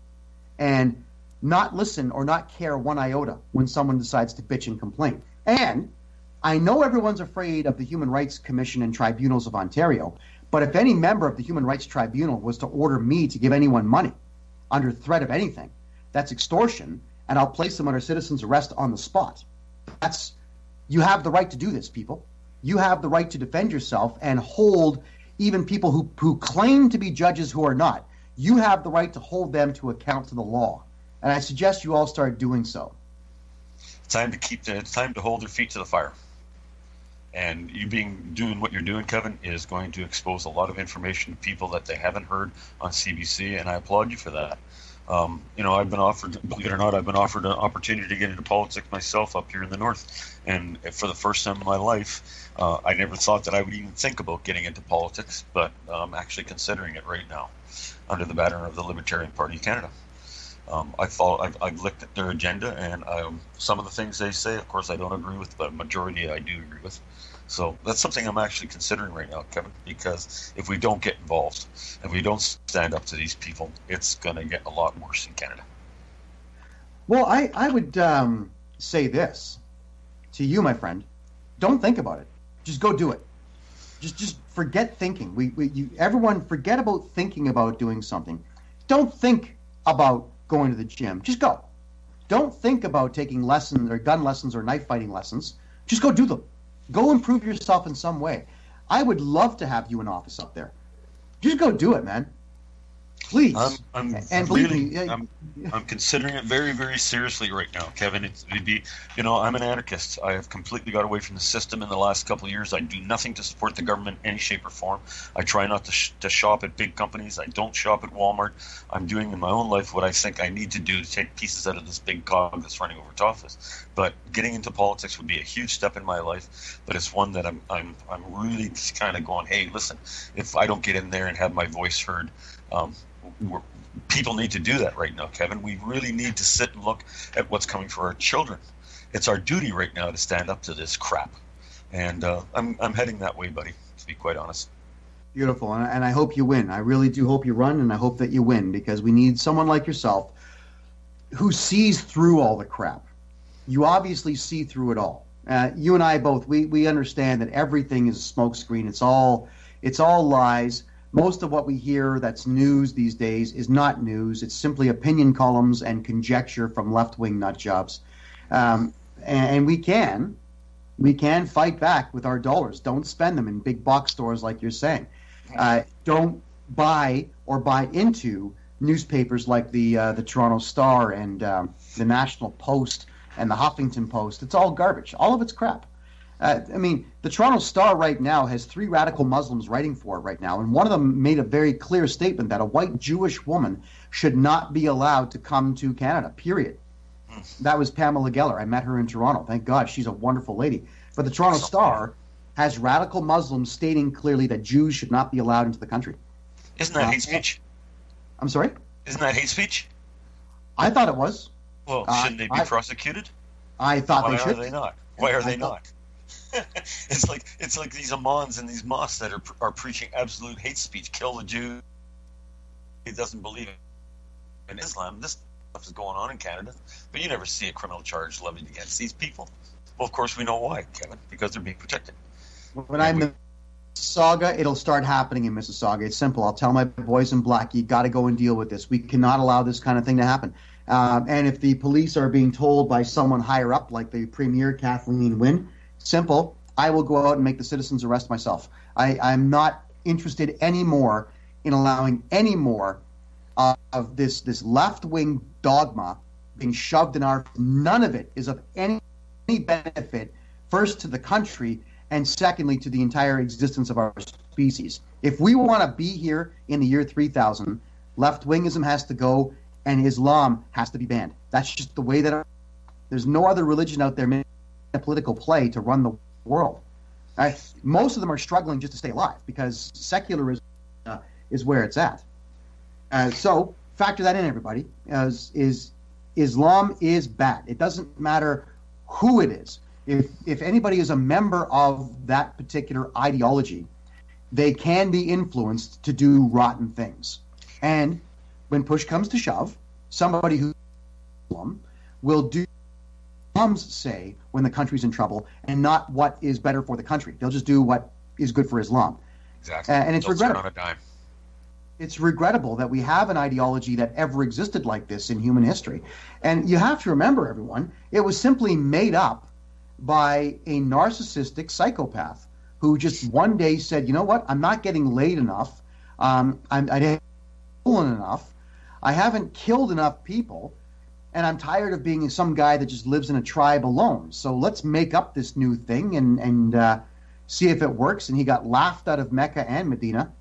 S4: and not listen or not care one iota when someone decides to bitch and complain. And I know everyone's afraid of the Human Rights Commission and tribunals of Ontario, but if any member of the Human Rights Tribunal was to order me to give anyone money under threat of anything, that's extortion, and I'll place them under citizen's arrest on the spot. You have the right to do this, people. You have the right to defend yourself and hold even people who claim to be judges who are not. You have the right to hold them to account to the law. And I suggest you all start doing so.
S2: It's time to hold their feet to the fire. And you doing what you're doing, Kevin, is going to expose a lot of information to people that they haven't heard on CBC, and I applaud you for that. I've been offered, believe it or not, an opportunity to get into politics myself up here in the north. And for the first time in my life, I never thought that I would even think about getting into politics, but I'm actually considering it right now under the banner of the Libertarian Party of Canada. I've looked at their agenda, and some of the things they say, of course, I don't agree with, but a majority I do agree with. So that's something I'm actually considering right now, Kevin, because if we don't get involved, if we don't stand up to these people, it's going to get a lot worse in Canada.
S4: Well, I would say this to you, my friend. Don't think about it. Just go do it. Just forget thinking. Everyone forget about thinking about doing something. Don't think about going to the gym. Just go. Don't think about taking lessons or gun lessons or knife fighting lessons. Just go do them. Go improve yourself in some way. I would love to have you in office up there. Just go do it, man. Please.
S2: I'm considering it very, very seriously right now, Kevin. I'm an anarchist. I have completely got away from the system in the last couple of years. I do nothing to support the government in any shape or form. I try not to shop at big companies. I don't shop at Walmart. I'm doing in my own life what I think I need to do to take pieces out of this big cog that's running over to office. But getting into politics would be a huge step in my life. But it's one that I'm really just kind of going, hey, listen, if I don't get in there and have my voice heard, people need to do that right now, Kevin. We really need to sit and look at what's coming for our children. It's our duty right now to stand up to this crap. And I'm heading that way, buddy, to be quite honest.
S4: Beautiful. And I hope you win. I really do hope you run, and I hope that you win, because we need someone like yourself who sees through all the crap. You obviously see through it all. You and I both, we understand that everything is a smokescreen. It's all lies. Most of what we hear that's news these days is not news. It's simply opinion columns and conjecture from left-wing nut jobs. And we can fight back with our dollars. Don't spend them in big box stores like you're saying. Don't buy or buy into newspapers like the Toronto Star and the National Post and the Huffington Post. It's all garbage. All of it's crap. The Toronto Star right now has 3 radical Muslims writing for it right now, and one of them made a very clear statement that a white Jewish woman should not be allowed to come to Canada, period. That was Pamela Geller. I met her in Toronto. Thank God. She's a wonderful lady. But the Toronto Star has radical Muslims stating clearly that Jews should not be allowed into the country.
S2: Isn't that hate speech?
S4: I'm sorry?
S2: Isn't that hate speech?
S4: I thought it was.
S2: Well, shouldn't they be prosecuted?
S4: I thought they should.
S2: Why are they not? Why are they not? It's like these imams and these mosques that are preaching absolute hate speech, kill the Jews. He doesn't believe in Islam. This stuff is going on in Canada, but you never see a criminal charge levied against these people. Well, of course we know why, Kevin, because they're being protected.
S4: When I'm in Mississauga, it'll start happening in Mississauga. It's simple. I'll tell my boys in black, you got to go and deal with this. We cannot allow this kind of thing to happen. And if the police are being told by someone higher up, like the Premier, Kathleen Wynne, simple, I will go out and make the citizens arrest myself. I'm not interested anymore in allowing any more of this left-wing dogma being shoved in our... None of it is of any benefit, first to the country, and secondly to the entire existence of our species. If we want to be here in the year 3000, left-wingism has to go and Islam has to be banned. That's just the way that there's no other religion out there making a political play to run the world. Most of them are struggling just to stay alive because secularism is where it's at. So factor that in, everybody. Islam is bad. It doesn't matter who it is. If anybody is a member of that particular ideology, they can be influenced to do rotten things. And when push comes to shove, somebody who will do Islam's say when the country's in trouble and not what is better for the country. They'll just do what is good for Islam.
S2: Exactly.
S4: And it's regrettable.
S2: On a dime.
S4: It's regrettable that we have an ideology that ever existed like this in human history. And you have to remember, everyone, it was simply made up by a narcissistic psychopath who just one day said, you know what, I'm not getting laid enough. I haven't stolen enough. I haven't killed enough people. And I'm tired of being some guy that just lives in a tribe alone. So let's make up this new thing and see if it works. And he got laughed out of Mecca and Medina.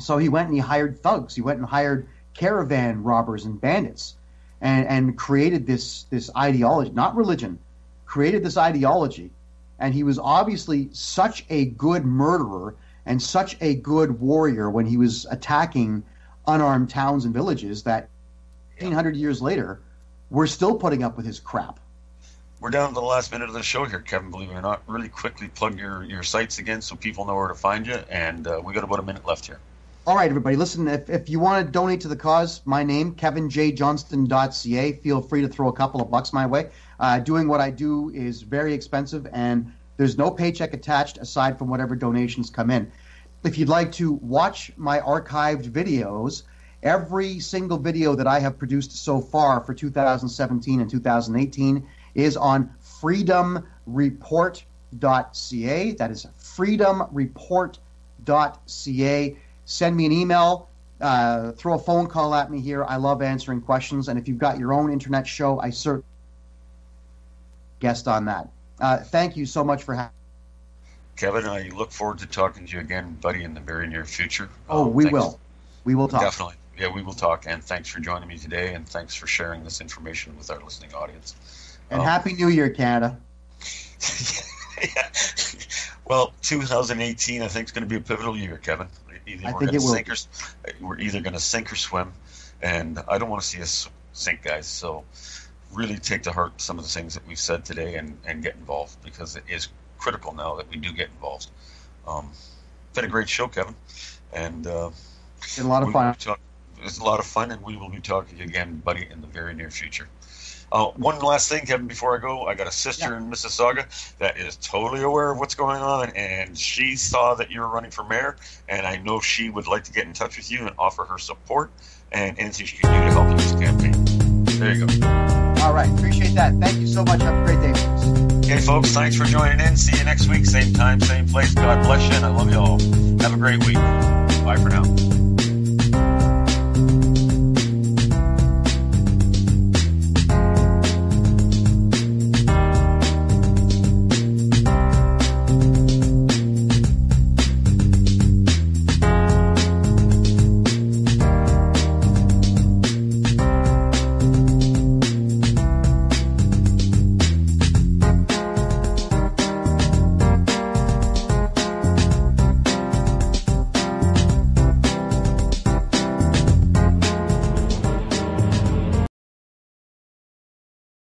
S4: So he went and he hired thugs. He went and hired caravan robbers and bandits and created this ideology, not religion, created this ideology. And he was obviously such a good murderer and such a good warrior when he was attacking unarmed towns and villages that 1,800 years later, we're still putting up with his crap.
S2: We're down to the last minute of the show here, Kevin, believe it or not. Really quickly plug your sites again so people know where to find you. And we got about a minute left here.
S4: All right, everybody, listen, if you want to donate to the cause, my name, kevinjjohnston.ca. Feel free to throw a couple of bucks my way. Doing what I do is very expensive, and there's no paycheck attached aside from whatever donations come in. If you'd like to watch my archived videos, every single video that I have produced so far for 2017 and 2018 is on freedomreport.ca. That is freedomreport.ca. Send me an email, throw a phone call at me here. I love answering questions. And if you've got your own internet show, I certainly guest on that. Thank you so much for having me.
S2: Kevin, I look forward to talking to you again, buddy, in the very near future.
S4: We will. We will talk.
S2: Definitely. Yeah, we will talk. And thanks for joining me today, and thanks for sharing this information with our listening audience.
S4: And Happy New Year, Canada.
S2: Yeah. Well, 2018, I think, is going to be a pivotal year, Kevin. We're either going to sink or swim, and I don't want to see us sink, guys. So really take to heart some of the things that we've said today and get involved, because it is critical now that we do get involved. Been a great show, Kevin, and
S4: it's a lot of fun.
S2: It's a lot of fun, and we will be talking to you again, buddy, in the very near future. One last thing, Kevin, before I go. I got a sister in Mississauga that is totally aware of what's going on, and she saw that you were running for mayor, and I know she would like to get in touch with you and offer her support and anything she can do to help you with this campaign. There you go.
S4: All right. Appreciate that. Thank you so much. Have a great day, folks.
S2: Okay, folks, thanks for joining in. See you next week. Same time, same place. God bless you, and I love you all. Have a great week. Bye for now.